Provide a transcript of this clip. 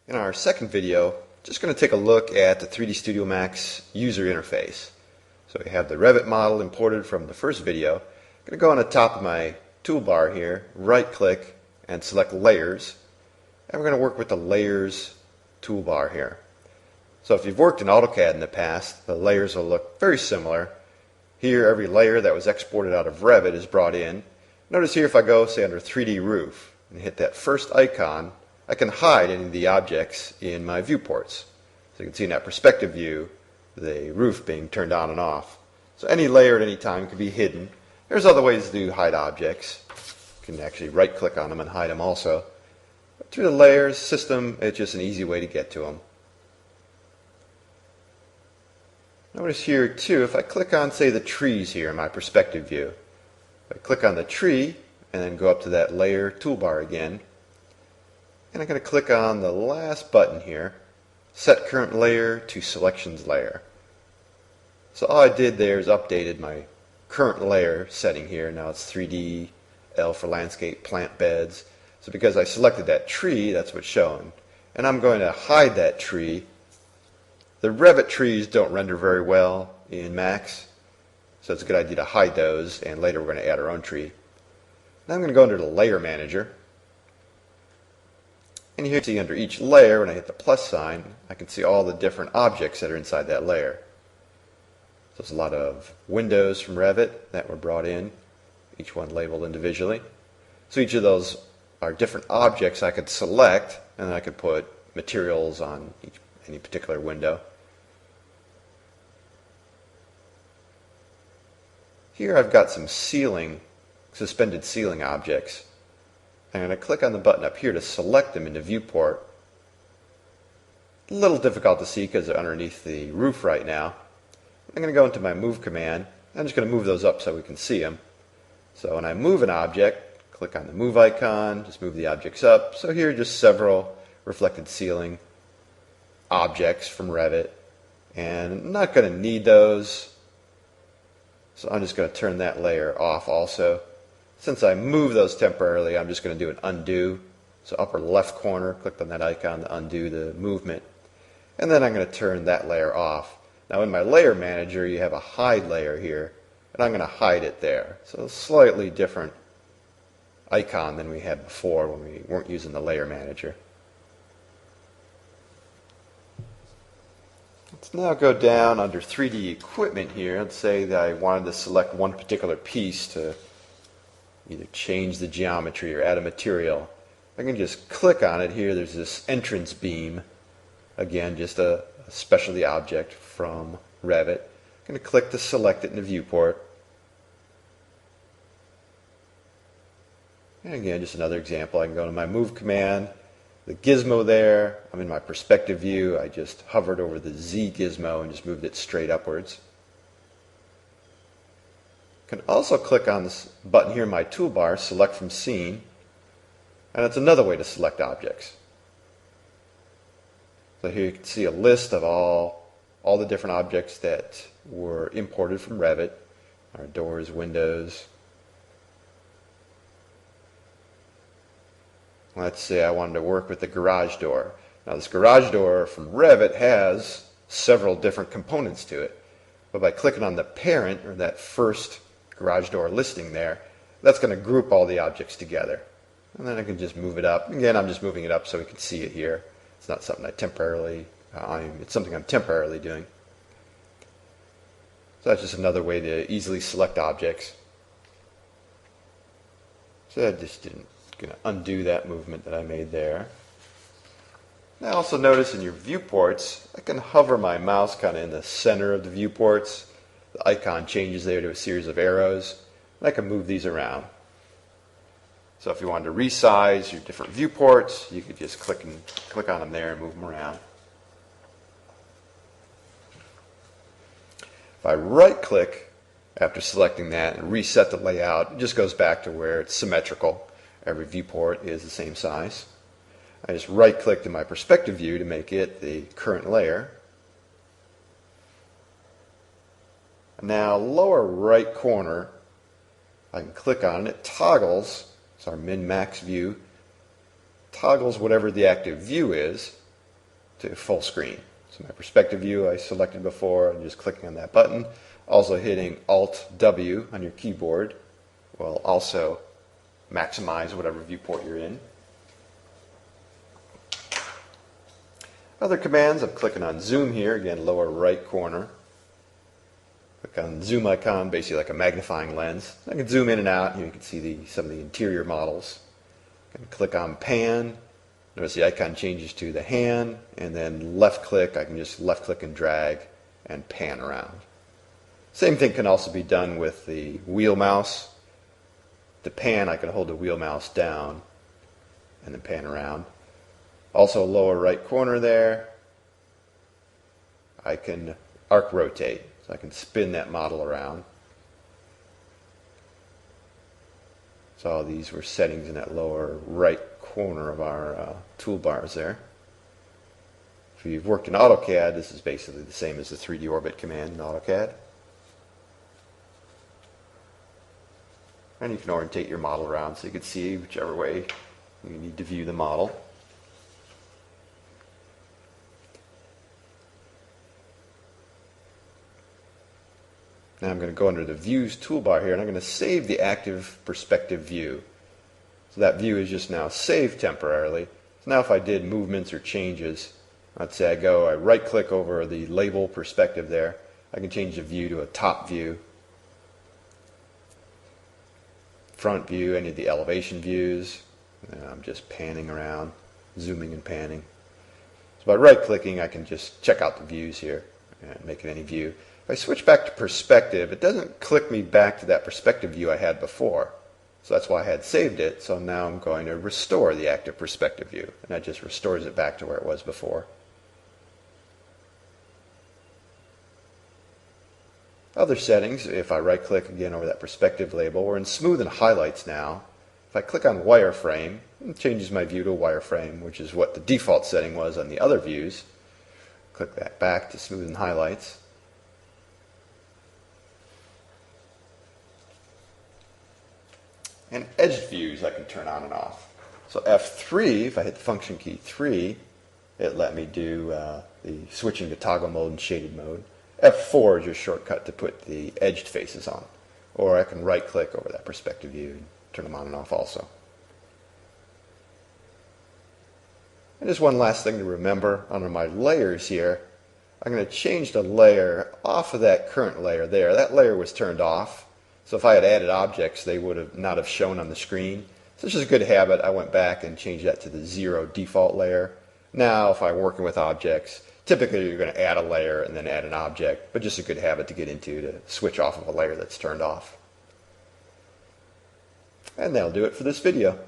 In our second video, just going to take a look at the 3D Studio Max user interface. So we have the Revit model imported from the first video. I'm going to go on the top of my toolbar here, right click and select Layers, and we're going to work with the Layers toolbar here. So if you've worked in AutoCAD in the past, the layers will look very similar. Here every layer that was exported out of Revit is brought in. Notice here if I go say under 3D Roof and hit that first icon, I can hide any of the objects in my viewports. So you can see in that perspective view the roof being turned on and off. So any layer at any time can be hidden. There's other ways to hide objects. You can actually right click on them and hide them also. But through the layers system, it's just an easy way to get to them. Notice here too, if I click on say the trees here in my perspective view, if I click on the tree and then go up to that layer toolbar again, and I'm going to click on the last button here, Set Current Layer to Selections Layer. So all I did there is updated my current layer setting here. Now it's 3D, L for landscape, plant beds. So because I selected that tree, that's what's showing. And I'm going to hide that tree. The Revit trees don't render very well in Max, so it's a good idea to hide those, and later we're going to add our own tree. Now I'm going to go under the Layer Manager. And here you see under each layer, when I hit the plus sign, I can see all the different objects that are inside that layer. So there's a lot of windows from Revit that were brought in, each one labeled individually. So each of those are different objects I could select, and then I could put materials on any particular window. Here I've got some suspended ceiling objects. I'm going to click on the button up here to select them in the viewport. A little difficult to see because they're underneath the roof right now. I'm going to go into my Move command. I'm just going to move those up so we can see them. So when I move an object, click on the Move icon, just move the objects up. So here are just several reflected ceiling objects from Revit. And I'm not going to need those, so I'm just going to turn that layer off also. Since I move those temporarily, I'm just going to do an undo. So upper left corner, click on that icon to undo the movement. And then I'm going to turn that layer off. Now in my layer manager, you have a hide layer here, and I'm going to hide it there. So a slightly different icon than we had before when we weren't using the layer manager. Let's now go down under 3D equipment here and say that I wanted to select one particular piece to either change the geometry or add a material. I can just click on it here. There's this entrance beam. Again, just a specialty object from Revit. I'm going to click to select it in the viewport. And again, just another example. I can go to my Move command. The gizmo there, I'm in my perspective view. I just hovered over the Z gizmo and just moved it straight upwards. I can also click on this button here in my toolbar, Select from Scene, and it's another way to select objects. So here you can see a list of all the different objects that were imported from Revit, our doors, windows. Let's say I wanted to work with the garage door. Now this garage door from Revit has several different components to it, but by clicking on the parent, or that first garage door listing there, that's going to group all the objects together. And then I can just move it up. Again, I'm just moving it up so we can see it here. It's not something it's something I'm temporarily doing. So that's just another way to easily select objects. So I just didn't going to undo that movement that I made there. Now also notice in your viewports, I can hover my mouse kind of in the center of the viewports. The icon changes there to a series of arrows, and I can move these around. So if you wanted to resize your different viewports, you could just click on them there and move them around. If I right click after selecting that and reset the layout, it just goes back to where it's symmetrical. Every viewport is the same size. I just right clicked in my perspective view to make it the current layer. Now lower right corner, I can click on it. It toggles, it's our min-max view, toggles whatever the active view is. to full screen. So my perspective view I selected before, and just clicking on that button. Also hitting Alt-W on your keyboard will also maximize whatever viewport you're in. Other commands, I'm clicking on zoom here, again lower right corner. Click on zoom icon, basically like a magnifying lens. I can zoom in and out, and you can see some of the interior models. I can click on pan. Notice the icon changes to the hand, and then left click, I can just left click and drag and pan around. Same thing can also be done with the wheel mouse. To pan, I can hold the wheel mouse down and then pan around. Also lower right corner there, I can arc rotate, so I can spin that model around. So all these were settings in that lower right corner of our toolbars there. If you've worked in AutoCAD, this is basically the same as the 3D Orbit command in AutoCAD. And you can orientate your model around so you can see whichever way you need to view the model. Now I'm going to go under the Views toolbar here, and I'm going to save the active perspective view. So that view is just now saved temporarily. So now if I did movements or changes, let's say I right click over the label perspective there, I can change the view to a top view, front view, any of the elevation views. And I'm just panning around, zooming and panning. So by right clicking, I can just check out the views here and make it any view. If I switch back to perspective, it doesn't click me back to that perspective view I had before. So that's why I had saved it. So now I'm going to restore the active perspective view, and that just restores it back to where it was before. Other settings, if I right click again over that perspective label, we're in smooth and highlights now. If I click on wireframe, it changes my view to wireframe, which is what the default setting was on the other views. Click that back to smooth and highlights. And edged views I can turn on and off. So F3, if I hit the function key 3, it let me do the switching to toggle mode and shaded mode. F4 is your shortcut to put the edged faces on. Or I can right click over that perspective view and turn them on and off also. And just one last thing to remember, under my layers here, I'm going to change the layer off of that current layer there. That layer was turned off. So if I had added objects, they would not have shown on the screen. So it's just a good habit. I went back and changed that to the 0 default layer. Now if I'm working with objects, typically you're going to add a layer and then add an object, but just a good habit to get into to switch off of a layer that's turned off. And that'll do it for this video.